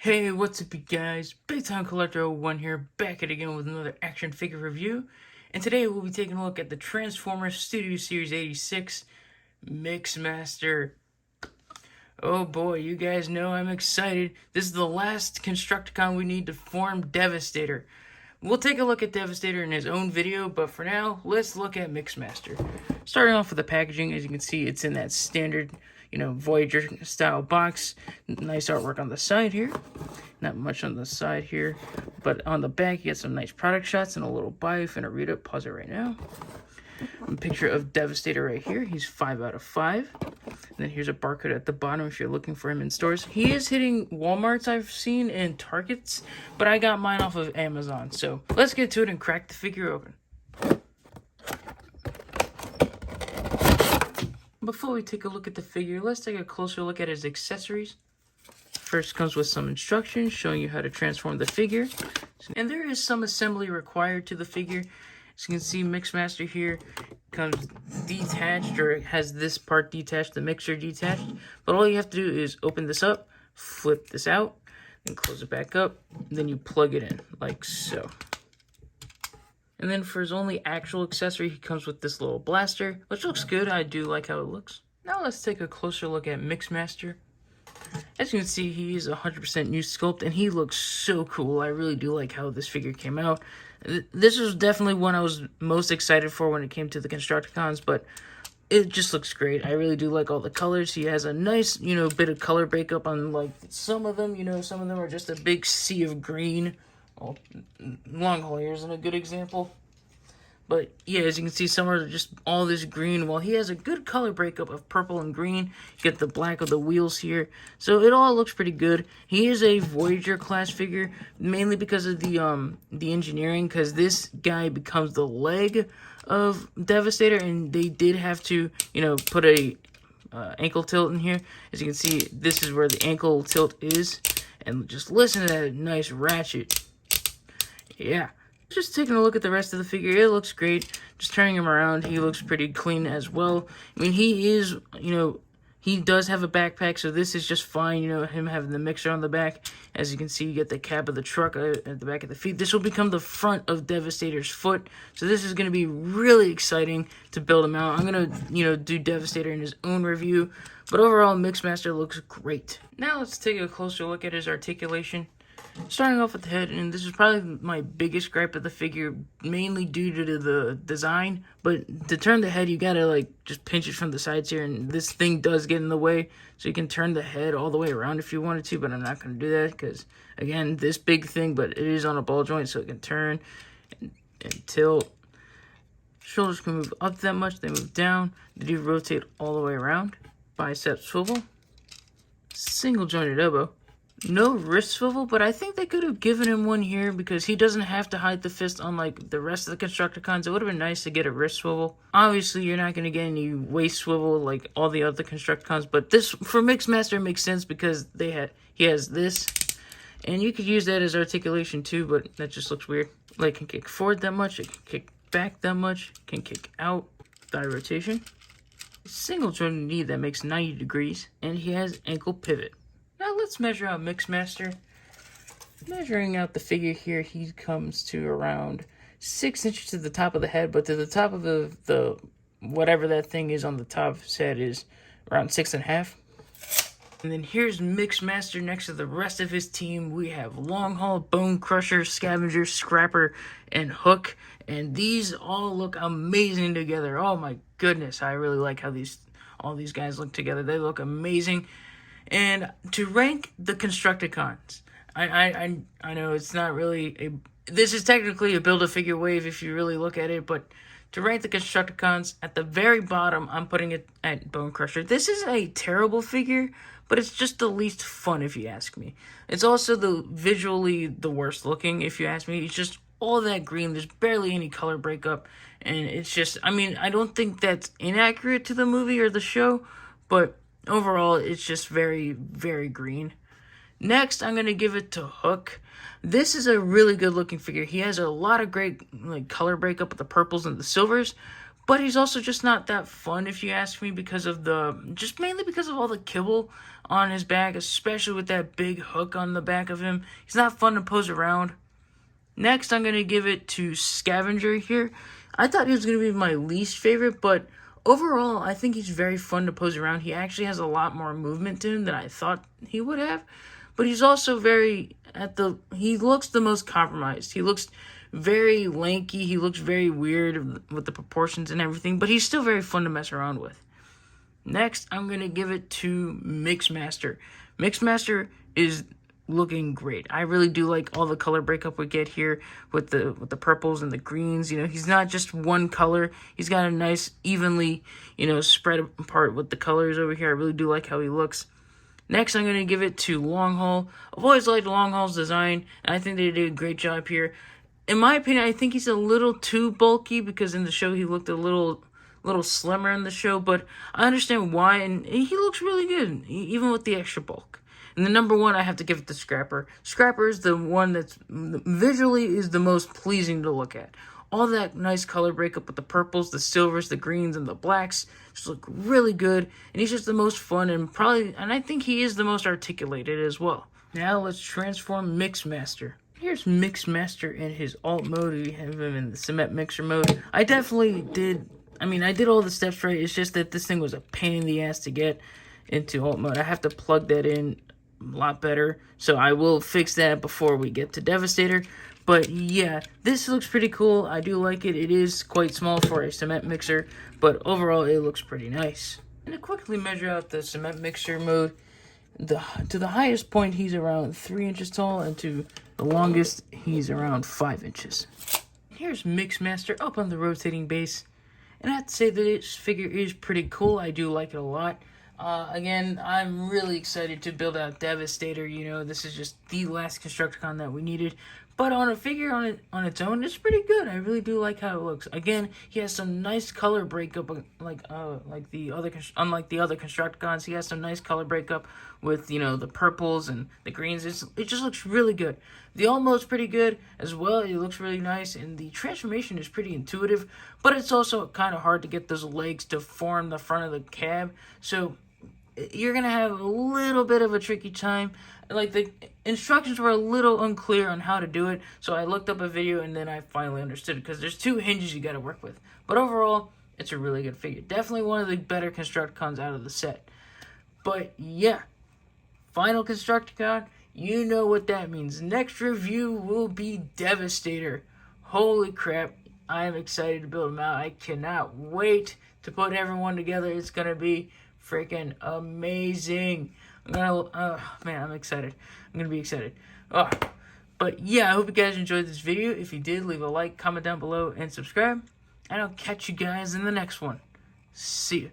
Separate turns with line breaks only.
Hey, what's up you guys? Big Time Collector 01 here, back at it again with another action figure review. And today we'll be taking a look at the Transformers Studio Series 86 Mixmaster. Oh boy, you guys know I'm excited. This is the last Constructicon we need to form Devastator. We'll take a look at Devastator in his own video, but for now, let's look at Mixmaster. Starting off with the packaging, as you can see, it's in that standard, Voyager style box. Nice artwork on the side here. Not much on the side here, but on the back, you get some nice product shots and a little bio. If you want to read it, pause it right now. A picture of Devastator right here. He's 5 out of 5. And then here's a barcode at the bottom if you're looking for him in stores. He is hitting Walmarts, I've seen, and Targets, but I got mine off of Amazon. So let's get to it and crack the figure open. Before we take a look at the figure, let's take a closer look at his accessories. First comes with some instructions showing you how to transform the figure. And there is some assembly required to the figure. As you can see, Mixmaster here comes detached, or has this part detached, the mixer detached. But all you have to do is open this up, flip this out, then close it back up. Then you plug it in, like so. And then for his only actual accessory, he comes with this little blaster, which looks good. I do like how it looks. Now let's take a closer look at Mixmaster. As you can see, he is 100% new sculpt, and he looks so cool. I really do like how this figure came out. This was definitely one I was most excited for when it came to the Constructicons, but it just looks great. I really do like all the colors. He has a nice, bit of color breakup on, like, some of them. Some of them are just a big sea of green. Well, long haul here isn't a good example. But yeah, as you can see, some are just all this green, while he has a good color breakup of purple and green. You get the black of the wheels here. So it all looks pretty good. He is a Voyager class figure, mainly because of the engineering, because this guy becomes the leg of Devastator, and they did have to, put a ankle tilt in here. As you can see, this is where the ankle tilt is. And just listen to that nice ratchet. Yeah. Just taking a look at the rest of the figure, it looks great. Just turning him around, he looks pretty clean as well. I mean, he is, he does have a backpack, so this is just fine, him having the mixer on the back. As you can see, you get the cab of the truck at the back of the feet. This will become the front of Devastator's foot, so this is going to be really exciting to build him out. I'm going to, do Devastator in his own review, but overall, Mixmaster looks great. Now let's take a closer look at his articulation. Starting off with the head, and this is probably my biggest gripe of the figure, mainly due to the design, but to turn the head, you gotta, just pinch it from the sides here, and this thing does get in the way, so you can turn the head all the way around if you wanted to, but I'm not gonna do that, because, again, this big thing, but it is on a ball joint, so it can turn and tilt. Shoulders can move up that much, they move down, they do rotate all the way around. Bicep swivel. Single jointed elbow. No wrist swivel, but I think they could have given him one here because he doesn't have to hide the fist unlike the rest of the Constructicons. It would have been nice to get a wrist swivel. Obviously, you're not going to get any waist swivel like all the other Constructicons, but this, for Mixmaster, makes sense because he has this, and you could use that as articulation too, but that just looks weird. Like, can kick forward that much, it can kick back that much, can kick out, thigh rotation. Single jointed knee that makes 90 degrees, and he has ankle pivot. Now let's measure out Mixmaster. Measuring out the figure here, he comes to around 6 inches to the top of the head, but to the top of the whatever that thing is on the top of his head is around 6.5. And then here's Mixmaster next to the rest of his team. We have Long Haul, Bone Crusher, Scavenger, Scrapper, and Hook. And these all look amazing together. Oh my goodness, I really like how all these guys look together. They look amazing. And to rank the Constructicons, I know it's not really this is technically a Build-A-Figure wave if you really look at it, but to rank the Constructicons, at the very bottom, I'm putting it at Bone Crusher. This is a terrible figure, but it's just the least fun if you ask me. It's also visually the worst looking if you ask me. It's just all that green, there's barely any color breakup, and it's just, I don't think that's inaccurate to the movie or the show, but overall, it's just very, very green. Next, I'm going to give it to Hook. This is a really good looking figure. He has a lot of great color breakup with the purples and the silvers, But he's also just not that fun, if you ask me, because of mainly because of all the kibble on his back, especially with that big hook on the back of him. He's not fun to pose around. Next, I'm going to give it to Scavenger here. I thought he was going to be my least favorite, but overall, I think he's very fun to pose around. He actually has a lot more movement to him than I thought he would have. But he's also he looks the most compromised. He looks very lanky. He looks very weird with the proportions and everything, but he's still very fun to mess around with. Next, I'm going to give it to Mixmaster. Mixmaster is looking great. I really do like all the color breakup we get here with the purples and the greens. You know, he's not just one color. He's got a nice evenly, spread apart with the colors over here. I really do like how he looks. Next, I'm going to give it to Long Haul. I've always liked Long Haul's design, and I think they did a great job here. In my opinion, I think he's a little too bulky because in the show he looked a little slimmer in the show, but I understand why, and he looks really good, even with the extra bulk. And the number one, I have to give it to Scrapper. Scrapper is the one that's visually is the most pleasing to look at. All that nice color breakup with the purples, the silvers, the greens, and the blacks just look really good. And he's just the most fun and I think he is the most articulated as well. Now let's transform Mixmaster. Here's Mixmaster in his alt mode. We have him in the cement mixer mode. I did all the steps right. It's just that this thing was a pain in the ass to get into alt mode. I have to plug that in a lot better. So I will fix that before we get to Devastator. But yeah, this looks pretty cool. I do like it. It is quite small for a cement mixer, but overall it looks pretty nice. And to quickly measure out the cement mixer mode, to the highest point he's around 3 inches tall, and to the longest he's around 5 inches. Here's Mixmaster up on the rotating base, and I have to say that this figure is pretty cool. I do like it a lot. Again, I'm really excited to build out Devastator. This is just the last Constructicon that we needed. But on a figure on its own, it's pretty good. I really do like how it looks. Again, he has some nice color breakup, unlike the other Constructicons. He has some nice color breakup with the purples and the greens. It just looks really good. The alt mode's pretty good as well. It looks really nice, and the transformation is pretty intuitive. But it's also kind of hard to get those legs to form the front of the cab. So you're gonna have a little bit of a tricky time. Like, the instructions were a little unclear on how to do it, so I looked up a video and then I finally understood it, because there's 2 hinges you gotta work with. But overall, it's a really good figure. Definitely one of the better Constructicons out of the set. But yeah, final Constructicon, you know what that means. Next review will be Devastator. Holy crap, I am excited to build him out. I cannot wait to put everyone together. It's gonna be freaking amazing. I'm excited. I'm gonna be excited. But yeah, I hope you guys enjoyed this video. If you did, leave a like, comment down below, and subscribe. And I'll catch you guys in the next one. See ya.